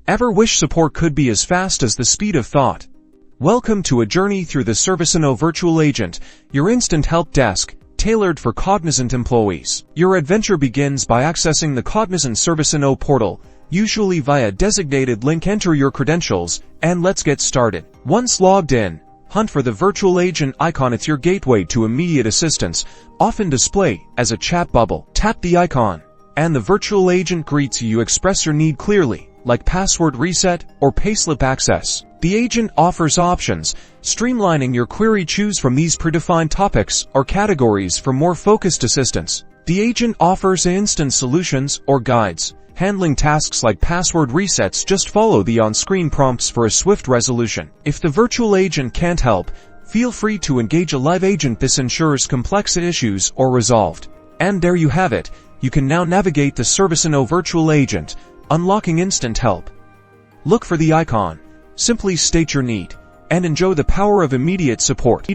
Ever wish support could be as fast as the speed of thought? Welcome to a journey through the ServiceNow Virtual Agent, your instant help desk, tailored for Cognizant employees. Your adventure begins by accessing the Cognizant ServiceNow portal, usually via a designated link. Enter your credentials, and let's get started. Once logged in, hunt for the virtual agent icon. It's your gateway to immediate assistance, often displayed as a chat bubble. Tap the icon, and the virtual agent greets you. Express your need clearly, like password reset or payslip access. The agent offers options, streamlining your query. Choose from these predefined topics or categories for more focused assistance. The agent offers instant solutions or guides, handling tasks like password resets. Just follow the on-screen prompts for a swift resolution. If the virtual agent can't help, feel free to engage a live agent. This ensures complex issues are resolved. And there you have it. You can now navigate the ServiceNow virtual agent, unlocking instant help. Look for the icon, simply state your need, and enjoy the power of immediate support.